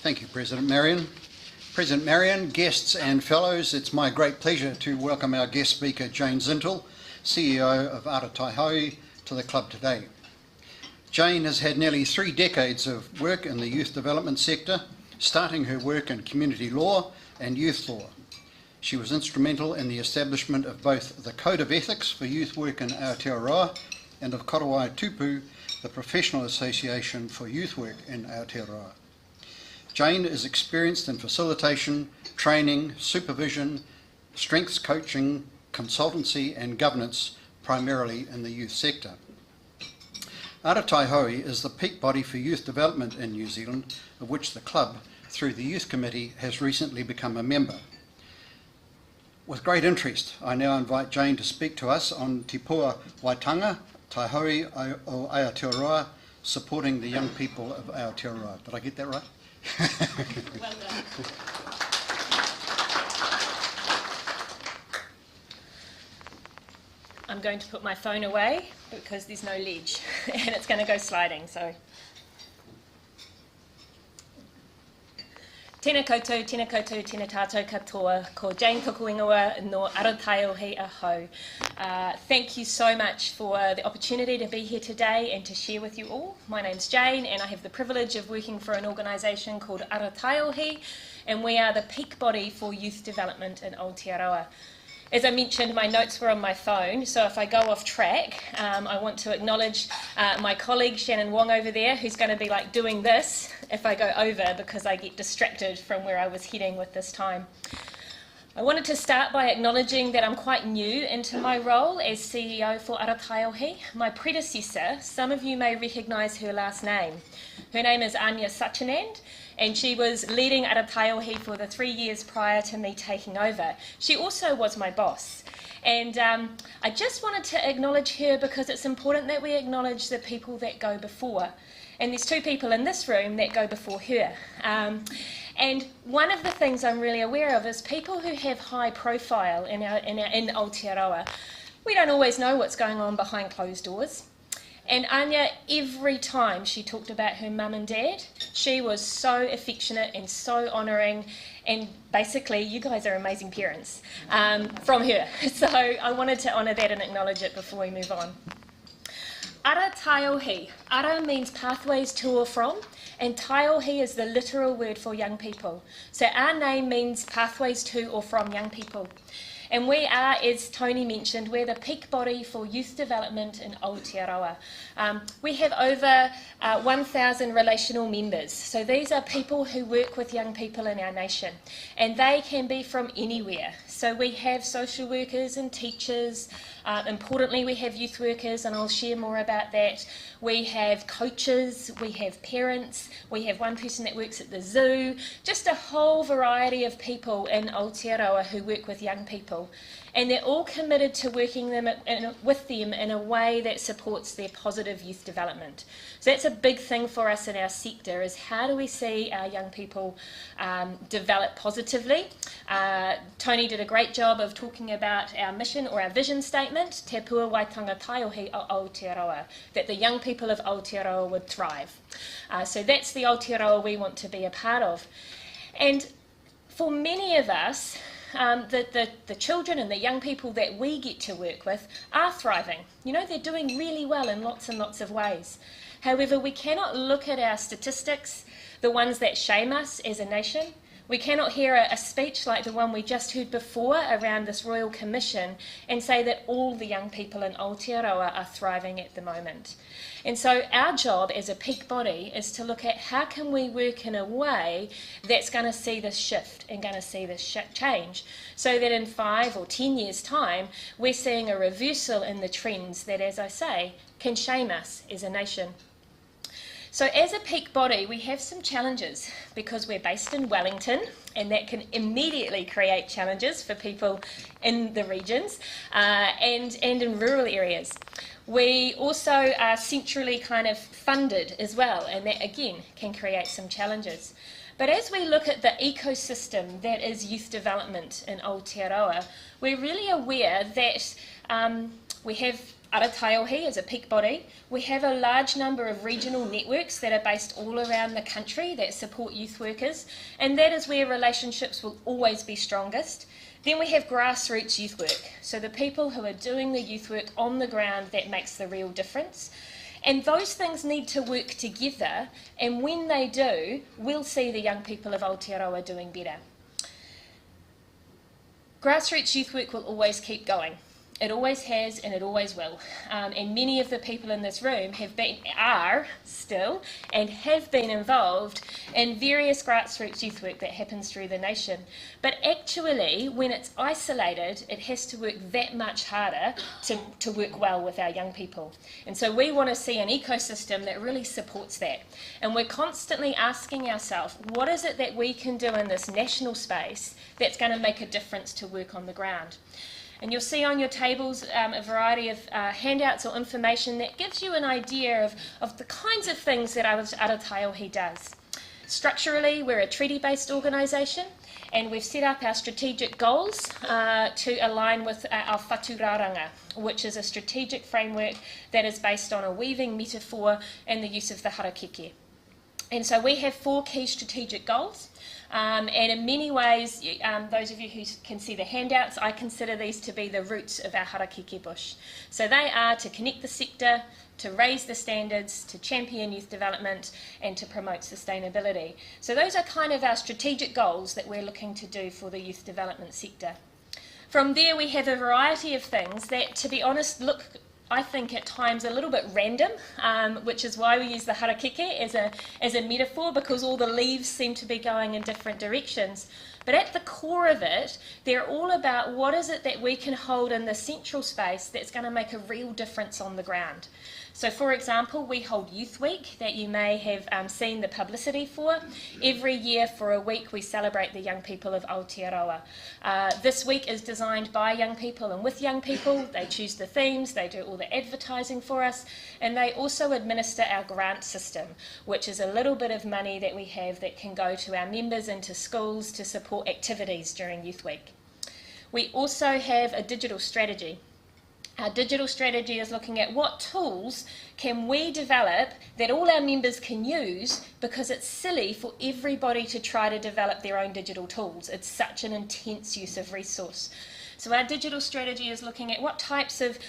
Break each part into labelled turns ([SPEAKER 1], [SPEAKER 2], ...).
[SPEAKER 1] Thank you, President Marion. President Marion, guests and fellows, it's my great pleasure to welcome our guest speaker, Jane Zintl, CEO of Ara Taiohi, to the club today. Jane has had nearly 3 decades of work in the youth development sector, starting her work in community law and youth law. She was instrumental in the establishment of both the Code of Ethics for Youth Work in Aotearoa and of Korowai Tupu, the Professional Association for Youth Work in Aotearoa. Jane is experienced in facilitation, training, supervision, strengths coaching, consultancy and governance, primarily in the youth sector. Ara Taiohi is the peak body for youth development in New Zealand, of which the club, through the Youth Committee, has recently become a member. With great interest, I now invite Jane to speak to us on Te Pua Waitanga, Taiohi o Aotearoa, supporting the young people of Aotearoa. Did I get that right?
[SPEAKER 2] Well done. I'm going to put my phone away because there's no ledge and it's going to go sliding. So, tēnā koutou, tēnā tātou katoa, ko Jane Tokuingawa no Ara Taiohi ahau. Thank you so much for the opportunity to be here today and to share with you all. My name's Jane and I have the privilege of working for an organisation called Ara Taiohi, and we are the peak body for youth development in Aotearoa. As I mentioned, my notes were on my phone, so if I go off track, I want to acknowledge my colleague Shannon Wong over there, who's going to be like doing this if I go over because I get distracted from where I was heading with this time. I wanted to start by acknowledging that I'm quite new into my role as CEO for Ara Taiohi. My predecessor, some of you may recognise her last name. Her name is Anya Sachinand, and she was leading Ara Taiohi for the 3 years prior to me taking over. She also was my boss. And I just wanted to acknowledge her because it's important that we acknowledge the people that go before. And there's 2 people in this room that go before her. And one of the things I'm really aware of is people who have high profile in Aotearoa. We don't always know what's going on behind closed doors. And Anya, every time she talked about her mum and dad, she was so affectionate and so honouring, and basically you guys are amazing parents from her. So I wanted to honour that and acknowledge it before we move on. Ara Taiohi. Ara means pathways to or from, and Taiohi is the literal word for young people. So our name means pathways to or from young people. And we are, as Tony mentioned, we're the peak body for youth development in Aotearoa. We have over 1,000 relational members. So these are people who work with young people in our nation. And they can be from anywhere. So we have social workers and teachers. Importantly, we have youth workers, and I'll share more about that. We have coaches, we have parents, we have one person that works at the zoo, just a whole variety of people in Aotearoa who work with young people. And they're all committed to working with them in a way that supports their positive youth development. So that's a big thing for us in our sector, is how do we see our young people develop positively. Tony did a great job of talking about our mission or our vision statement, Te Pua Waitanga Taiohi o Aotearoa, that the young people of Aotearoa would thrive. So that's the Aotearoa we want to be a part of. And for many of us, the children and the young people that we get to work with are thriving. You know, they're doing really well in lots and lots of ways. However, we cannot look at our statistics, the ones that shame us as a nation. We cannot hear a speech like the one we just heard before around this Royal Commission and say that all the young people in Aotearoa are thriving at the moment. And so our job as a peak body is to look at how can we work in a way that's going to see this shift and going to see this change, so that in 5 or 10 years' time we're seeing a reversal in the trends that, as I say, can shame us as a nation. So as a peak body, we have some challenges because we're based in Wellington, and that can immediately create challenges for people in the regions and in rural areas. We also are centrally kind of funded as well, and that again can create some challenges. But as we look at the ecosystem that is youth development in Aotearoa, we're really aware that we have Ara Taiohi is a peak body. We have a large number of regional networks that are based all around the country that support youth workers, and that is where relationships will always be strongest. Then we have grassroots youth work, so the people who are doing the youth work on the ground that makes the real difference. And those things need to work together, and when they do, we'll see the young people of Aotearoa doing better. Grassroots youth work will always keep going. It always has and it always will. And many of the people in this room are still and have been involved in various grassroots youth work that happens through the nation. But actually, when it's isolated, it has to work that much harder to work well with our young people. And so we want to see an ecosystem that really supports that. And we're constantly asking ourselves, what is it that we can do in this national space that's going to make a difference to work on the ground? And you'll see on your tables a variety of handouts or information that gives you an idea of the kinds of things that Ara Taiohi does. Structurally, we're a treaty-based organisation, and we've set up our strategic goals to align with our whaturaranga, which is a strategic framework that is based on a weaving metaphor and the use of the harakeke. And so we have 4 key strategic goals. And in many ways, those of you who can see the handouts, I consider these to be the roots of our harakeke bush. So they are to connect the sector, to raise the standards, to champion youth development, and to promote sustainability. So those are kind of our strategic goals that we're looking to do for the youth development sector. From there, we have a variety of things that, to be honest, look, I think at times a little bit random, which is why we use the harakeke as a metaphor, because all the leaves seem to be going in different directions. But at the core of it, they're all about what is it that we can hold in the central space that's going to make a real difference on the ground. So, for example, we hold Youth Week that you may have seen the publicity for. Every year for a week we celebrate the young people of Aotearoa. This week is designed by young people and with young people. They choose the themes, they do all the advertising for us, and they also administer our grant system, which is a little bit of money that we have that can go to our members and to schools to support activities during Youth Week. We also have a digital strategy. Our digital strategy is looking at what tools can we develop that all our members can use, because it's silly for everybody to try to develop their own digital tools. It's such an intense use of resource. So our digital strategy is looking at what types of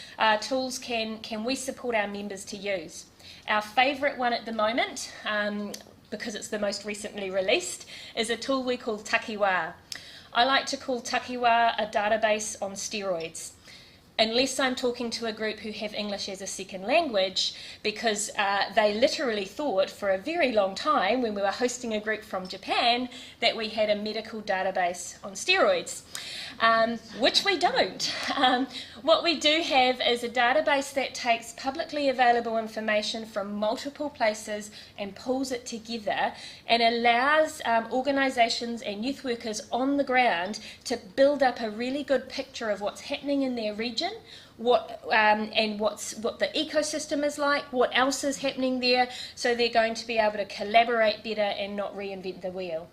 [SPEAKER 2] tools can we support our members to use. Our favourite one at the moment, because it's the most recently released, is a tool we call Takiwā. I like to call Takiwā a database on steroids. Unless I'm talking to a group who have English as a second language, because they literally thought for a very long time, when we were hosting a group from Japan, that we had a medical database on steroids, which we don't. What we do have is a database that takes publicly available information from multiple places and pulls it together, and allows organisations and youth workers on the ground to build up a really good picture of what's happening in their region, what the ecosystem is like, what else is happening there, so they're going to be able to collaborate better and not reinvent the wheel.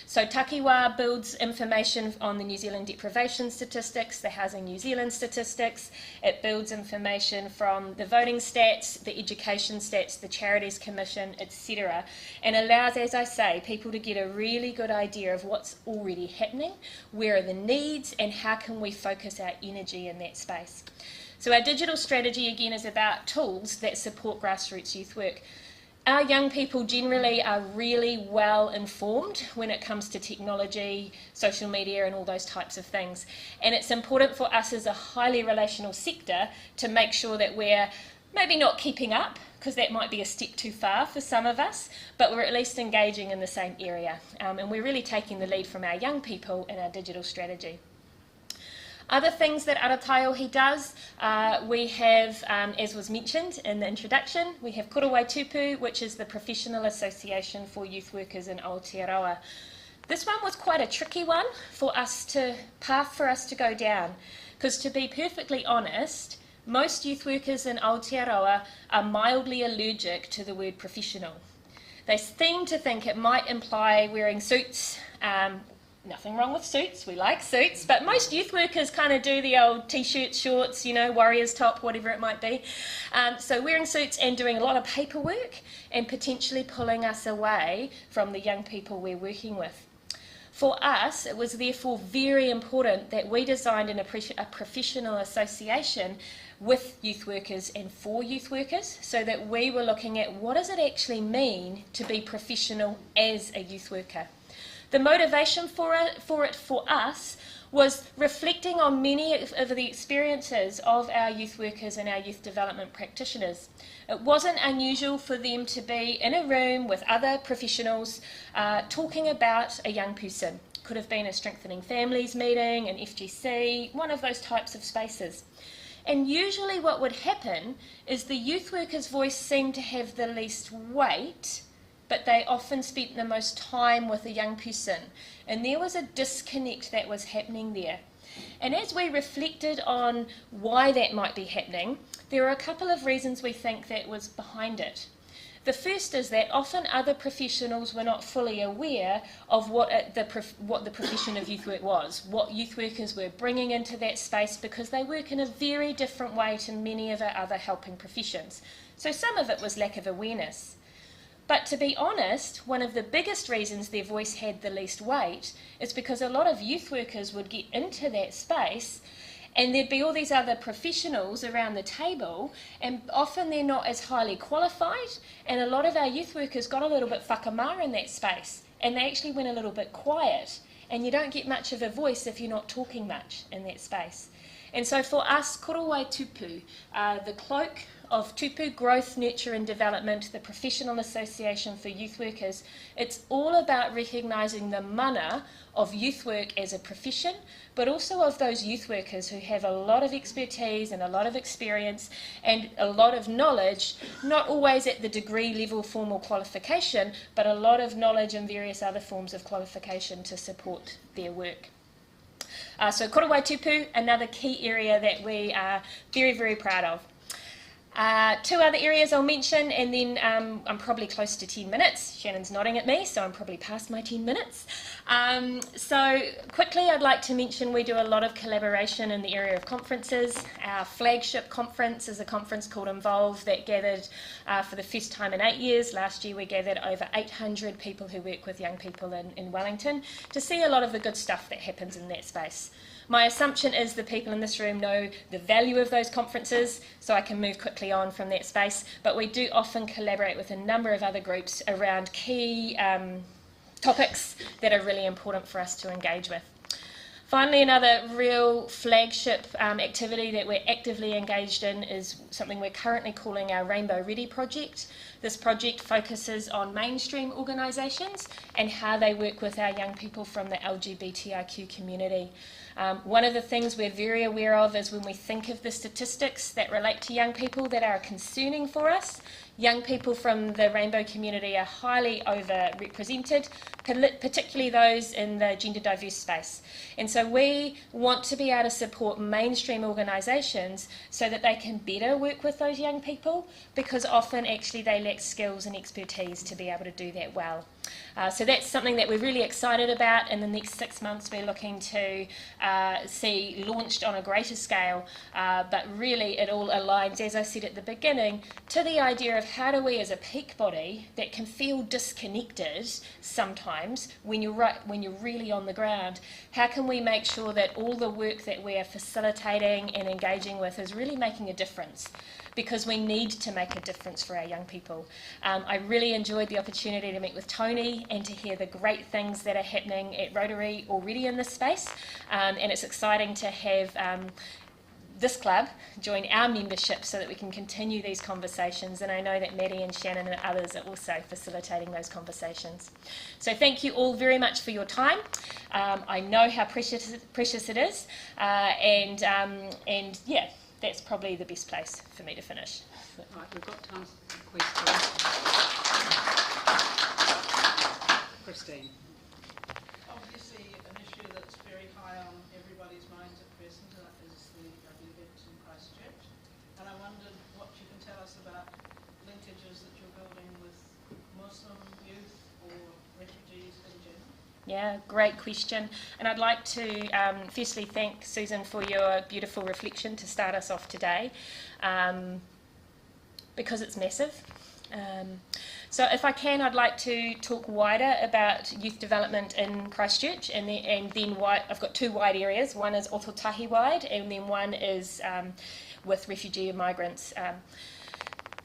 [SPEAKER 2] So Takiwā builds information on the New Zealand deprivation statistics, the Housing New Zealand statistics. It builds information from the voting stats, the education stats, the Charities Commission, etc. and allows, as I say, people to get a really good idea of what's already happening, where are the needs, and how can we focus our energy in that space. So our digital strategy, again, is about tools that support grassroots youth work. Our young people generally are really well informed when it comes to technology, social media and all those types of things. And it's important for us as a highly relational sector to make sure that we're maybe not keeping up, because that might be a step too far for some of us, but we're at least engaging in the same area. And we're really taking the lead from our young people in our digital strategy. Other things that Ara Taiohi does, we have, as was mentioned in the introduction, we have Korowai Tupu, which is the Professional Association for Youth Workers in Aotearoa. This one was quite a tricky one for us to go down, because to be perfectly honest, most youth workers in Aotearoa are mildly allergic to the word professional. They seem to think it might imply wearing suits, nothing wrong with suits, we like suits, but most youth workers kind of do the old t-shirts, shorts, warrior's top, whatever it might be. So wearing suits and doing a lot of paperwork and potentially pulling us away from the young people we're working with. For us, it was therefore very important that we designed a professional association with youth workers and for youth workers, so that we were looking at what does it actually mean to be professional as a youth worker. The motivation for it for us was reflecting on many of the experiences of our youth workers and our youth development practitioners. It wasn't unusual for them to be in a room with other professionals talking about a young person. Could have been a Strengthening Families meeting, an FGC, one of those types of spaces. And usually what would happen is the youth worker's voice seemed to have the least weight, but they often spent the most time with a young person. And there was a disconnect that was happening there. And as we reflected on why that might be happening, there are a couple of reasons we think that was behind it. The first is that often other professionals were not fully aware of what the profession of youth work was, what youth workers were bringing into that space, because they work in a very different way to many of our other helping professions. So some of it was lack of awareness. But to be honest, one of the biggest reasons their voice had the least weight is because a lot of youth workers would get into that space and there'd be all these other professionals around the table, and often they're not as highly qualified, and a lot of our youth workers got a little bit whakamā in that space, and they actually went a little bit quiet, and you don't get much of a voice if you're not talking much in that space. And so for us, Korowai Tupu, the cloak of Tupu, Growth, Nurture and Development, the Professional Association for Youth Workers, it's all about recognising the mana of youth work as a profession, but also of those youth workers who have a lot of expertise and a lot of experience and a lot of knowledge, not always at the degree level formal qualification, but a lot of knowledge in various other forms of qualification to support their work. So Korowai Tupu, another key area that we are very, very proud of. Two other areas I'll mention, and then I'm probably close to 10 minutes. Shannon's nodding at me, so I'm probably past my 10 minutes. So quickly, I'd like to mention we do a lot of collaboration in the area of conferences. Our flagship conference is a conference called Involve that gathered for the first time in 8 years. Last year we gathered over 800 people who work with young people in Wellington to see a lot of the good stuff that happens in that space. My assumption is the people in this room know the value of those conferences, so I can move quickly on from that space, but we do often collaborate with a number of other groups around key topics that are really important for us to engage with. Finally, another real flagship activity that we're actively engaged in is something we're currently calling our Rainbow Ready project. This project focuses on mainstream organisations and how they work with our young people from the LGBTIQ community. One of the things we're very aware of is when we think of the statistics that relate to young people that are concerning for us, young people from the rainbow community are highly overrepresented, particularly those in the gender diverse space. And so we want to be able to support mainstream organisations so that they can better work with those young people, because often actually they lack skills and expertise to be able to do that well. So that's something that we're really excited about. In the next 6 months we're looking to see launched on a greater scale, but really it all aligns, as I said at the beginning, to the idea of how do we as a peak body that can feel disconnected sometimes when you're really on the ground, how can we make sure that all the work that we are facilitating and engaging with is really making a difference? Because we need to make a difference for our young people. I really enjoyed the opportunity to meet with Tony and to hear the great things that are happening at Rotary already in this space, and it's exciting to have this club join our membership so that we can continue these conversations, and I know that Maddie and Shannon and others are also facilitating those conversations. So thank you all very much for your time. I know how precious it is, and yeah, that's probably the best place for me to finish.
[SPEAKER 3] Right, we've got time for questions. Christine.
[SPEAKER 4] Obviously, an issue that's very high on everybody's minds at present is the events in Christchurch. And I wondered what you can tell us about linkages that you're building with Muslim youth or refugees in general.
[SPEAKER 2] Yeah, great question. And I'd like to firstly thank Susan for your beautiful reflection to start us off today, because it's massive. So if I can, I'd like to talk wider about youth development in Christchurch, and then I've got two wide areas. One is Ototahi wide, and then one is with refugee and migrants.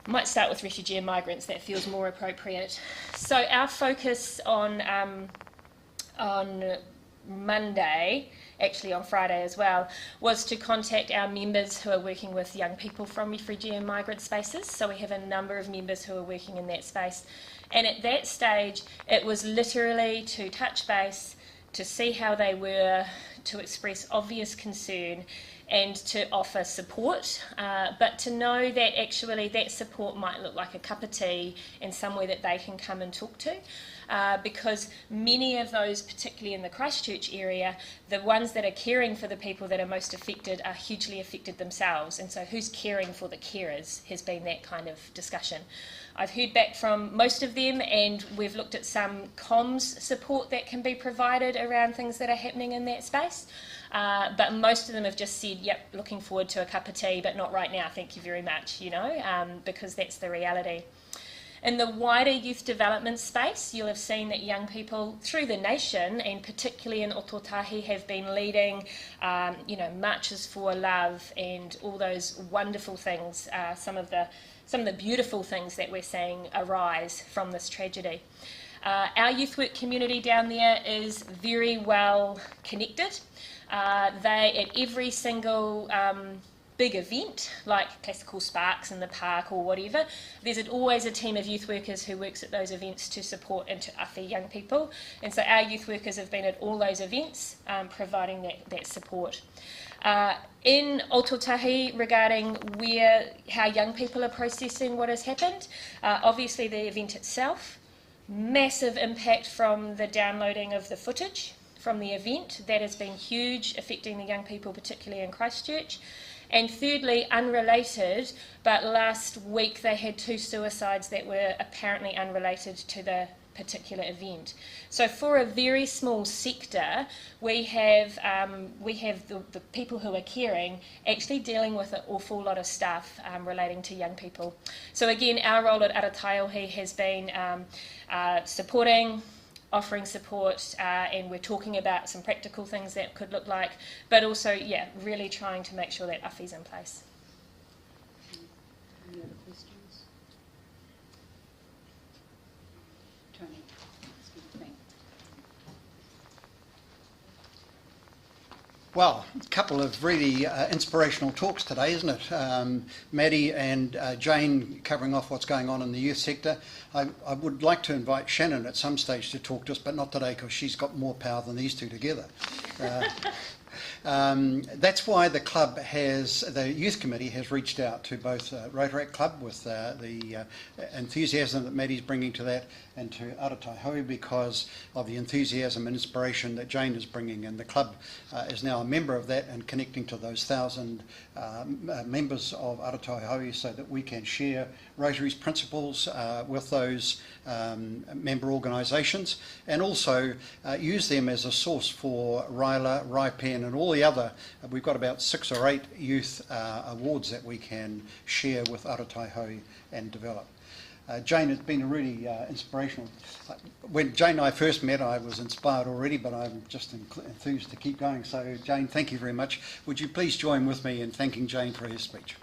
[SPEAKER 2] Might start with refugee and migrants, that feels more appropriate. So our focus on Monday, actually on Friday as well, was to contact our members who are working with young people from refugee and migrant spaces. So we have a number of members who are working in that space. And at that stage, it was literally to touch base, to see how they were, to express obvious concern, and to offer support, but to know that actually that support might look like a cup of tea and somewhere that they can come and talk to. Because many of those, particularly in the Christchurch area, the ones that are caring for the people that are most affected are hugely affected themselves. And so who's caring for the carers has been that kind of discussion. I've heard back from most of them, and we've looked at some comms support that can be provided around things that are happening in that space. But most of them have just said, yep, looking forward to a cup of tea, but not right now, thank you very much, because that's the reality. In the wider youth development space, you'll have seen that young people through the nation, and particularly in Ototahi, have been leading, marches for love and all those wonderful things, some of the beautiful things that we're seeing arise from this tragedy. Our youth work community down there is very well connected. They, at every single big event, like Classical Sparks in the park or whatever, there's always a team of youth workers who works at those events to support and to awhi young people. And so our youth workers have been at all those events, providing that support. In Ototahi, regarding how young people are processing what has happened, obviously the event itself, massive impact from the downloading of the footage from the event. That has been huge, affecting the young people, particularly in Christchurch. And thirdly, unrelated, but last week they had 2 suicides that were apparently unrelated to the particular event. So for a very small sector, we have the people who are caring actually dealing with an awful lot of stuff relating to young people. So again, our role at Ara Taiohi has been supporting, offering support, and we're talking about some practical things that could look like, but also, really trying to make sure that awhi's in place.
[SPEAKER 3] Any other questions? Tony, thank you.
[SPEAKER 1] Well, a couple of really inspirational talks today, isn't it? Maddie and Jane covering off what's going on in the youth sector. I would like to invite Shannon at some stage to talk to us, but not today because she's got more power than these two together. That's why the youth committee has reached out to both Rotary Club with the enthusiasm that Maddie's bringing to that, and to Ara Taiohi because of the enthusiasm and inspiration that Jane is bringing. And the club is now a member of that and connecting to those 1,000 members of Ara Taiohi so that we can share Rotary's principles with those member organisations, and also use them as a source for Ryla, Raipen and all the other, we've got about 6 or 8 youth awards that we can share with Ara Taiohi and develop. Jane, it's been a really inspirational. When Jane and I first met, I was inspired already, but I'm just enthused to keep going. So Jane, thank you very much. Would you please join with me in thanking Jane for her speech?